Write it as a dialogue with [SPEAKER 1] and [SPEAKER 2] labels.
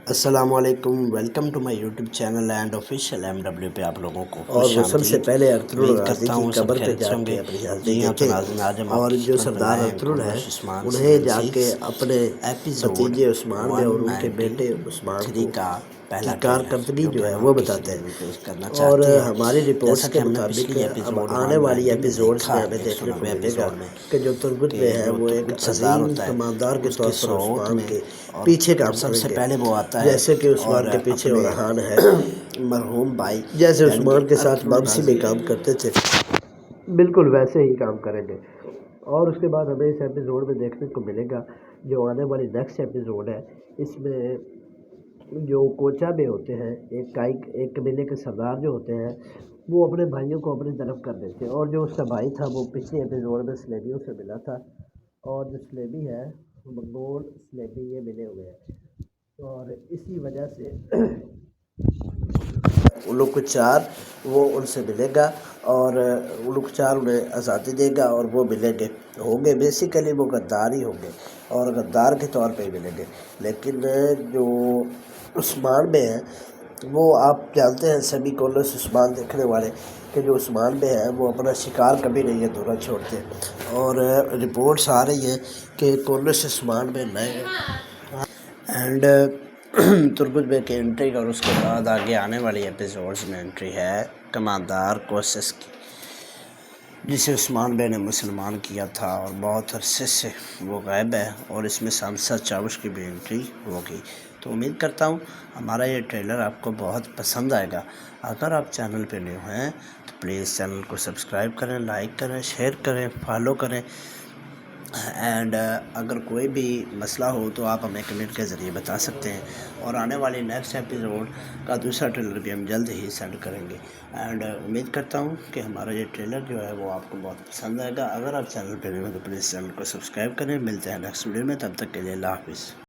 [SPEAKER 1] السلام علیکم، welcome to my YouTube channel and official MW پہ آپ لوگوں کو
[SPEAKER 2] اور
[SPEAKER 1] خوش
[SPEAKER 2] وہ سب سے
[SPEAKER 1] آمدید۔
[SPEAKER 2] پہلے ارطغرل
[SPEAKER 1] امید
[SPEAKER 2] غازی
[SPEAKER 1] کرتا
[SPEAKER 2] کی
[SPEAKER 1] ہوں سب
[SPEAKER 2] قبر پہ
[SPEAKER 1] خیریت
[SPEAKER 2] جا
[SPEAKER 1] سے ہوں گے۔
[SPEAKER 2] کے اپنی حاضری
[SPEAKER 1] جی ہاں تو
[SPEAKER 2] دیکھیں،
[SPEAKER 1] ناظرین، آج ہم آپ
[SPEAKER 2] اور
[SPEAKER 1] کی
[SPEAKER 2] جو
[SPEAKER 1] خدمت میں
[SPEAKER 2] سردار
[SPEAKER 1] لائے ہیں
[SPEAKER 2] ارطغرل ہے
[SPEAKER 1] کورنش عثمان
[SPEAKER 2] انہیں
[SPEAKER 1] سیزن
[SPEAKER 2] جا کے
[SPEAKER 1] 6
[SPEAKER 2] اپنے
[SPEAKER 1] ایپیسوڈ
[SPEAKER 2] بھتیجے عثمان بھائی اور ان کے بیٹے عثمان
[SPEAKER 1] 193
[SPEAKER 2] کو
[SPEAKER 1] کا
[SPEAKER 2] کی
[SPEAKER 1] پہلا ٹریلر
[SPEAKER 2] کارکردگی
[SPEAKER 1] جو
[SPEAKER 2] جو
[SPEAKER 1] کہ
[SPEAKER 2] ہے
[SPEAKER 1] ہم
[SPEAKER 2] وہ
[SPEAKER 1] آپ کی
[SPEAKER 2] بتاتے
[SPEAKER 1] خدمت
[SPEAKER 2] ہیں۔
[SPEAKER 1] میں پیش کرنا
[SPEAKER 2] اور
[SPEAKER 1] چاہتے ہیں۔
[SPEAKER 2] ہماری رپورٹس
[SPEAKER 1] جیسا
[SPEAKER 2] کے
[SPEAKER 1] کہ ہم نے
[SPEAKER 2] مطابق
[SPEAKER 1] پچھلی
[SPEAKER 2] اب
[SPEAKER 1] ایپیسوڈ
[SPEAKER 2] آنے والی
[SPEAKER 1] 192 میں
[SPEAKER 2] ایپیسوڈز
[SPEAKER 1] دیکھا
[SPEAKER 2] میں ہمیں دیکھنے کو
[SPEAKER 1] 190
[SPEAKER 2] ملے گا
[SPEAKER 1] ایپیسوڈ میں
[SPEAKER 2] کہ جو تربت
[SPEAKER 1] کہ
[SPEAKER 2] میں ہے
[SPEAKER 1] جو
[SPEAKER 2] وہ ایک
[SPEAKER 1] تربت سردار
[SPEAKER 2] عظیم
[SPEAKER 1] ہوتا ہے
[SPEAKER 2] کماندار کے
[SPEAKER 1] اس
[SPEAKER 2] طور
[SPEAKER 1] کے
[SPEAKER 2] پر
[SPEAKER 1] صعود
[SPEAKER 2] عثمان
[SPEAKER 1] میں
[SPEAKER 2] کے
[SPEAKER 1] اور
[SPEAKER 2] پیچھے کام
[SPEAKER 1] سب
[SPEAKER 2] کریں
[SPEAKER 1] سے
[SPEAKER 2] گے،
[SPEAKER 1] پہلے وہ آتا ہے
[SPEAKER 2] جیسے کہ
[SPEAKER 1] اور
[SPEAKER 2] عثمان کے پیچھے
[SPEAKER 1] اپنے
[SPEAKER 2] اورہان ہے،
[SPEAKER 1] مرحوم بھائی
[SPEAKER 2] جیسے
[SPEAKER 1] یعنی کہ
[SPEAKER 2] عثمان کے ساتھ
[SPEAKER 1] ارطغرل
[SPEAKER 2] بامسی میں
[SPEAKER 1] غازی
[SPEAKER 2] کام کرتے تھے بالکل ویسے ہی کام کریں گے۔ اور اس کے بعد ہمیں اس ایپیسوڈ میں دیکھنے کو ملے گا جو آنے والی نیکسٹ ایپیسوڈ ہے، اس میں جو کوچا میں ہوتے ہیں ایک قبیلے کے سردار جو ہوتے ہیں وہ اپنے بھائیوں کو اپنی طرف کر دیتے ہیں، اور جو اس کا بھائی تھا وہ پچھلے ایپیسوڈ میں سلیبیوں سے ملا تھا، اور جو سلیبی ہے منگول سلیبی یہ ملے ہوئے ہیں، اور اسی وجہ سے اولوکچار وہ ان سے ملے گا اور اولوکچار انہیں آزادی دے گا اور وہ ملیں گے، ہوں گے بیسیکلی وہ غدار ہی ہوں گے اور غدار کے طور پہ ہی ملیں گے۔ لیکن جو عثمان بے ہیں وہ آپ جانتے ہیں سبھی کورنش عثمان دیکھنے والے کہ جو عثمان بے ہیں وہ اپنا شکار کبھی نہیں ادھورا چھوڑتے، اور رپورٹس آ رہی ہیں کہ کورنش عثمان بے نئے اینڈ تربت بے کی انٹری، اور اس کے بعد آگے آنے والی ایپیسوڈز میں انٹری ہے کماندار کوسس کی، جسے عثمان بے نے مسلمان کیا تھا اور بہت عرصے سے وہ غائب ہے، اور اس میں سامسا چاوش کی بھی انٹری ہوگی۔ تو امید کرتا ہوں ہمارا یہ ٹریلر آپ کو بہت پسند آئے گا۔ اگر آپ چینل پہ نیو ہیں تو پلیز چینل کو سبسکرائب کریں، لائک کریں، شیئر کریں، فالو کریں، اینڈ اگر کوئی بھی مسئلہ ہو تو آپ ہمیں کمنٹ کے ذریعے بتا سکتے ہیں، اور آنے والی نیکسٹ ایپیسوڈ کا دوسرا ٹریلر بھی ہم جلد ہی سینڈ کریں گے۔ اینڈ امید کرتا ہوں کہ ہمارا یہ ٹریلر جو ہے وہ آپ کو بہت پسند آئے گا۔ اگر آپ چینل پہ نہیں ہو تو پلیز چینل کو سبسکرائب کریں۔ ملتے ہیں نیکسٹ ویڈیو میں، تب تک کے لیے اللہ حافظ۔